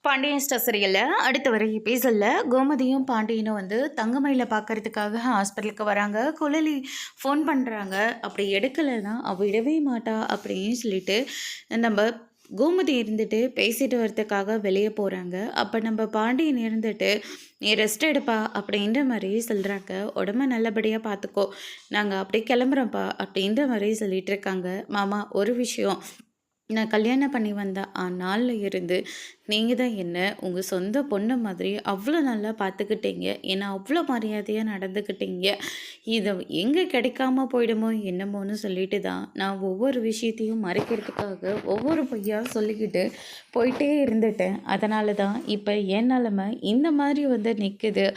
Pandian star சீரியலில் அடுத்து வர எபிசோடில் கோமதியும் பாண்டியனும் தங்கமயில பார்க்கறதுக்காக ஹாஸ்பிட்டலுக்கு வராங்க. குழலி ஃபோன் பண்ணுறாங்க. அப்படி எடுக்கலைன்னா அவள் விடவே மாட்டா அப்படின்னு சொல்லிட்டு நம்ம கோமதி இருந்துட்டு பேசிட்டு வரதுக்காக வெளியே போகிறாங்க. அப்போ நம்ம பாண்டியன் இருந்துட்டு நீ ரெஸ்ட் எடுப்பா அப்படின்ற மாதிரி சொல்கிறாங்க. உடம்ப நல்லபடியாக பார்த்துக்கோ, நாங்கள் அப்படி கிளம்புறோம்ப்பா அப்படின்ற மாதிரி சொல்லிட்டு இருக்காங்க. மாமா, ஒரு விஷயம், நான் கல்யாணம் பண்ணி வந்த நாளில் இருந்து நீங்கள் தான் என்ன உங்கள் சொந்த பொண்ணு மாதிரி அவ்வளோ நல்லா பார்த்துக்கிட்டீங்க, ஏன்னா அவ்வளோ மரியாதையாக நடந்துக்கிட்டீங்க. இதை எங்கே கிடைக்காம போயிடுமோ என்னமோன்னு சொல்லிட்டு தான் நான் ஒவ்வொரு விஷயத்தையும் மறைக்கிறதுக்காக ஒவ்வொரு பொய்யா சொல்லிக்கிட்டு போயிட்டே இருந்துட்டேன். அதனால தான் இப்போ என் நிலமை இந்த மாதிரி நிற்குது.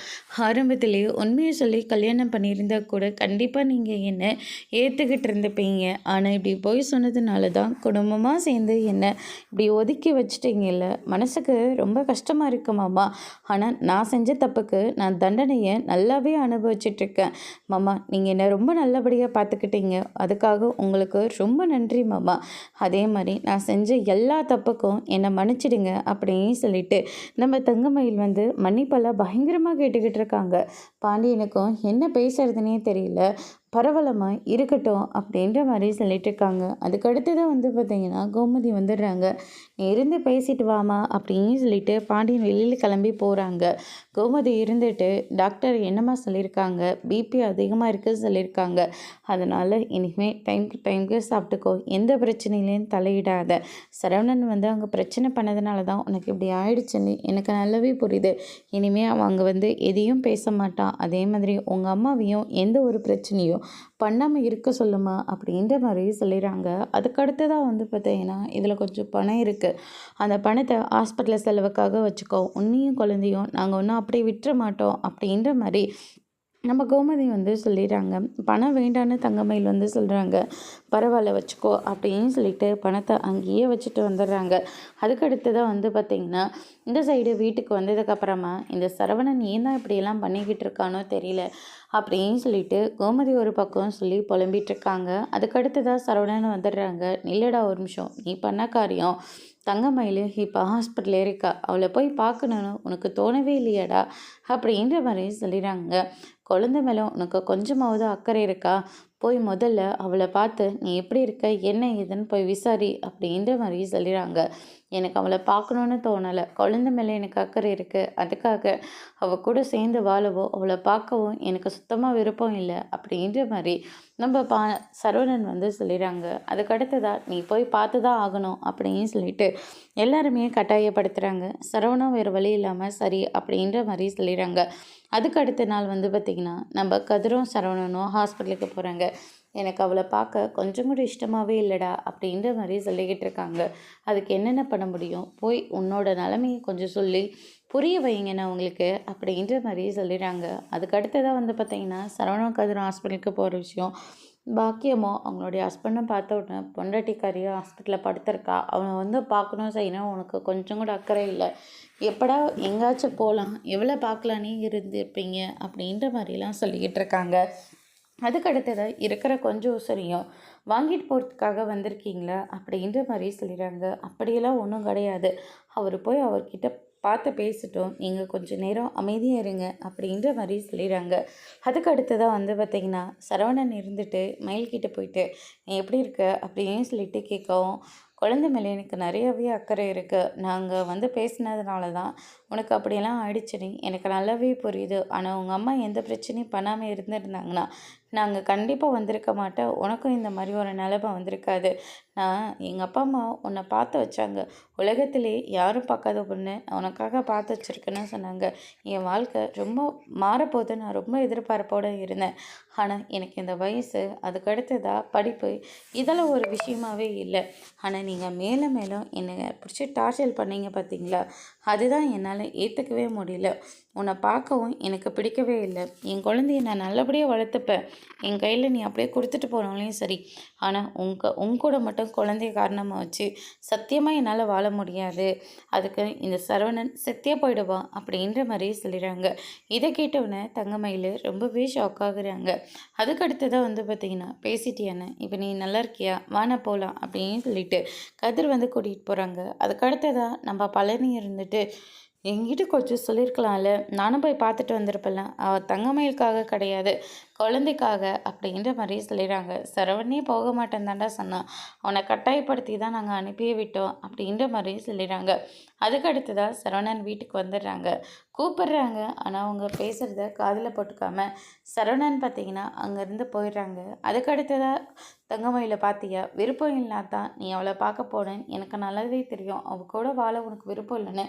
ஆரம்பத்திலே உண்மையை சொல்லி கல்யாணம் பண்ணியிருந்தால் கூட கண்டிப்பாக நீங்கள் என்ன ஏற்றுக்கிட்டு இருந்துப்பீங்க. ஆனால் இப்படி போய் சொன்னதுனால தான் குடும்பமாக சேர்ந்து என்ன இப்படி ஒதுக்கி வச்சிட்டிங்கல்ல, மனசுக்கு ரொம்ப கஷ்டமாக இருக்கு மாமா. ஆனால் நான் செஞ்ச தப்புக்கு நான் தண்டனையை நல்லாவே அனுபவிச்சிட்ருக்கேன் மாமா. நீங்கள் என்னை ரொம்ப நல்லபடியாக பார்த்துக்கிட்டீங்க, அதுக்காக உங்களுக்கு ரொம்ப நன்றி மாமா. அதே மாதிரி நான் செஞ்ச எல்லா தப்புக்கும் என்னை மன்னிச்சிடுங்க அப்படின்னு சொல்லிட்டு நம்ம தங்கமயில் மன்னிப்பெல்லாம் பயங்கரமாக கேட்டுக்கிட்டு இருக்காங்க. பாண்டியனுக்கும் என்ன பேசுறதுனே தெரியல. பரவலமா இருக்கட்டும் அப்படின்ற மாதிரி சொல்லிட்டு இருக்காங்க. அதுக்கடுத்து தான் பார்த்தீங்கன்னா கோமதி வந்துடுறாங்க. நீ இருந்து பேசிட்டு வாமா அப்படின்னு சொல்லிட்டு பாண்டியன் வெளியில் கிளம்பி போகிறாங்க. கோமதி இருந்துட்டு டாக்டர் என்னம்மா சொல்லியிருக்காங்க, பிபி அதிகமாக இருக்குது சொல்லியிருக்காங்க, அதனால் இனிமேல் டைமுக்கு சாப்பிட்டுக்கோ, எந்த பிரச்சனையிலையும் தலையிடாத. சரவணன் அங்கே பிரச்சனை பண்ணதுனால தான் உனக்கு இப்படி ஆயிடுச்சுன்னு எனக்கு நல்லாவே புரியுது. இனிமேல் அவன் அங்கே எதையும் பேச மாட்டான். அதே மாதிரி உங்கள் அம்மாவையும் எந்த ஒரு பிரச்சனையும் பண்ணாமல் இருக்க சொல்லுமா அப்படின்ற மாதிரி சொல்லிடுறாங்க. அதுக்கடுத்து தான் பார்த்தீங்கன்னா இதில் கொஞ்சம் பணம் இருக்குது, அந்த பணத்தை ஹாஸ்பிட்டல் செலவுக்காக வச்சுக்கோ, உன்னையும் குழந்தையும் நாங்கள் ஒன்றும் அப்படியே விட்டுற மாட்டோம் அப்படின்ற மாதிரி நம்ம கோமதி சொல்லிடுறாங்க. பணம் வேண்டான்னு தங்கமயில் சொல்கிறாங்க. பரவாயில்ல வச்சுக்கோ அப்படின்னு சொல்லிட்டு பணத்தை அங்கேயே வச்சுட்டு வந்துடுறாங்க. அதுக்கடுத்து தான் பார்த்திங்கன்னா இந்த சைடு வீட்டுக்கு வந்ததுக்கப்புறமா இந்த சரவணன் ஏன் தான் இப்படியெல்லாம் பண்ணிக்கிட்டு இருக்கானோ தெரியல அப்படின்னு சொல்லிட்டு கோமதி ஒரு பக்கம் சொல்லி புலம்பிகிட்டு இருக்காங்க. அதுக்கடுத்து தான் சரவணன் வந்துடுறாங்க. நில்லடா ஒரு நிமிஷம், நீ பண்ண காரியம் தங்கமயில் இப்போ ஹாஸ்பிட்டல் இருக்கா, அவளை போய் பார்க்கணுன்னு உனக்கு தோணவே இல்லையாடா அப்படின்ற மாதிரி சொல்லிடுறாங்க. குழந்தை மேலே உனக்கு கொஞ்சமாவது அக்கறை இருக்கா? போய் முதல்ல அவளை பார்த்து நீ எப்படி இருக்க என்ன ஏதுன்னு போய் விசாரி அப்படின்ற மாதிரி சொல்லிடுறாங்க. எனக்கு அவளை பார்க்கணுன்னு தோணலை, குழந்தை மேலே எனக்கு அக்கறை இருக்குது, அதுக்காக அவள் கூட சேர்ந்து வாழவோ அவளை பார்க்கவும் எனக்கு சுத்தமாக விருப்பம் இல்லை அப்படின்ற மாதிரி நம்ம சரவணன் சொல்லிடுறாங்க. அதுக்கடுத்ததா நீ போய் பார்த்து தான் ஆகணும் அப்படின்னு சொல்லிட்டு எல்லாருமே கட்டாயப்படுத்துகிறாங்க. சரவணன் வேறு வழி இல்லாமல் சரி அப்படின்ற மாதிரி சொல்லிடுறாங்க. அதுக்கு அடுத்த நாள் பார்த்திங்கன்னா நம்ம கதிரும் சரவணனும் ஹாஸ்பிட்டலுக்கு போகிறாங்க. எனக்கு அவளை பார்க்க கொஞ்சம் கூட இஷ்டமாகவே இல்லைடா அப்படின்ற மாதிரி சொல்லிக்கிட்டு இருக்காங்க. அதுக்கு என்னென்ன பண்ண முடியும், போய் உன்னோட நிலைமையை கொஞ்சம் சொல்லி புரிய வைங்கண்ணா அவங்களுக்கு அப்படின்ற மாதிரி சொல்லிடுறாங்க. அதுக்கு அடுத்ததாக பார்த்திங்கன்னா சரவணன் கதிரும் ஹாஸ்பிட்டலுக்கு போகிற விஷயம், பாக்கியமோ அவங்களுடைய ஹஸ்பண்டும் பார்த்த உடனே பொண்டாட்டிக்காரியும் ஹாஸ்பிட்டலில் படுத்திருக்கா, அவனை பார்க்கணும் செய்யணும் உனக்கு கொஞ்சம் கூட அக்கறை இல்லை, எப்படா எங்கேயாச்சும் போகலாம், எவ்வளோ பார்க்கலானே இருந்திருப்பீங்க அப்படின்ற மாதிரிலாம் சொல்லிக்கிட்டு இருக்காங்க. அதுக்கடுத்ததாக இருக்கிற கொஞ்சம் உசரியும் வாங்கிட்டு போகிறதுக்காக வந்திருக்கீங்களா அப்படின்ற மாதிரி சொல்லிடுறாங்க. அப்படியெல்லாம் ஒன்றும் கிடையாது, அவர் போய் அவர்கிட்ட பார்த்து பேசிட்டோம், நீங்கள் கொஞ்சம் நேரம் அமைதியாக இருங்க அப்படின்ற மாதிரி சொல்லிடுறாங்க. அதுக்கு அடுத்ததாக பார்த்திங்கன்னா சரவணன் இருந்துட்டு மயில்கிட்ட போயிட்டு நீ எப்படி இருக்க அப்படின்னு சொல்லிட்டு கேட்கவும், குழந்தை மேலே எனக்கு நிறையவே அக்கறை இருக்குது, நாங்கள் பேசினதுனால தான் உனக்கு அப்படியெல்லாம் ஆயிடுச்சுன்னு எனக்கு நல்லாவே புரியுது. ஆனால் உங்கள் அம்மா எந்த பிரச்சனையும் பண்ணாமல் இருந்திருந்தாங்கன்னா நாங்கள் கண்டிப்பாக வந்திருக்க மாட்டோம், உனக்கும் இந்த மாதிரி ஒரு நிலைமை வந்திருக்காது. நான் எங்கள் அப்பா அம்மா உன்னை பார்த்து வச்சாங்க, உலகத்திலே யாரும் பார்க்காத பொண்ணு உனக்காக பார்த்து வச்சுருக்குன்னு சொன்னாங்க. என் வாழ்க்கை ரொம்ப மாறப்போது நான் ரொம்ப எதிர்பார்ப்போடு இருந்தேன். ஆனால் எனக்கு இந்த வயசு, அதுக்கடுத்ததாக படிப்பு, இதெல்லாம் ஒரு விஷயமாகவே இல்லை. ஆனால் நீங்கள் மேலும் மேலும் என்னை பிடிச்சி டார்ச்சர் பண்ணீங்க பார்த்தீங்களா, அதுதான் என்னால் ஏற்றுக்கவே முடியல. உன்னை பார்க்கவும் எனக்கு பிடிக்கவே இல்லை. என் குழந்தைய நான் நல்லபடியாக வளர்த்துப்பேன், என் கையில் நீ அப்படியே கொடுத்துட்டு போனாலையும் சரி, ஆனால் உன் கூட மட்டும் குழந்தைய காரணமாக வச்சு சத்தியமாக என்னால் வாழ முடியாது. அதுக்கு இந்த சரவணன் செத்தே போயிடுவான் அப்படின்ற மாதிரி சொல்லிடுறாங்க. இதை கேட்டவுடனே தங்கமயில் ரொம்பவே ஷாக் ஆகுறாங்க. அதுக்கடுத்ததான் வந்து பார்த்திங்கன்னா, பேசிட்டியானே இப்போ நீ நல்லா இருக்கியா, வான போகலாம் அப்படின்னு சொல்லிட்டு கதிர் வந்து கூட்டிகிட்டு போகிறாங்க. அதுக்கடுத்ததாக நம்ம பழனி இருந்துட்டு என்கிட்ட கொஞ்சம் சொல்லியிருக்கலாம்ல, நானும் போய் பார்த்துட்டு வந்திருப்பேன்ல, அவள் தங்கமயிலுக்காக கிடையாது, குழந்தைக்காக அப்படின்ற மாதிரி சொல்லிடுறாங்க. சரவணனே போக மாட்டேன் தாண்டா சொன்னான், அவனை கட்டாயப்படுத்தி தான் நாங்கள் அனுப்பியே விட்டோம் அப்படின்ற மாதிரி சொல்லிடுறாங்க. அதுக்கு அடுத்ததாக சரவணன் வீட்டுக்கு வந்துடுறாங்க. கூப்பிடுறாங்க, ஆனால் அவங்க பேசுகிறத காதில் போட்டுக்காம சரவணன் பார்த்தீங்கன்னா அங்கேருந்து போயிடுறாங்க. அதுக்கு அடுத்ததாக தங்கமயில பார்த்தியா, விருப்பம் இல்லாதான் நீ அவளை பார்க்க போனேன்னு எனக்கு நல்லாவே தெரியும். அவள் கூட வாழ உனக்கு விருப்பம் இல்லைன்னு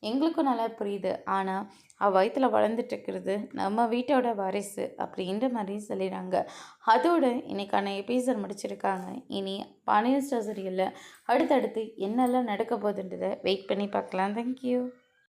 எங்களுக்கும் நல்லா புரியுது. ஆனால் அவள் வயிற்றில் வளர்ந்துட்டுருக்கிறது நம்ம வீட்டோட வாரிசு அப்படின்ற மாதிரி சொல்லிடுறாங்க. அதோட இன்னைக்கான எபிசோட் முடிச்சிருக்காங்க. இனி பாண்டியன் ஸ்டோர் சீரியலில் அடுத்தடுத்து என்னெல்லாம் நடக்க போகுதுன்றதை வெயிட் பண்ணி பார்க்கலாம். தேங்க்யூ.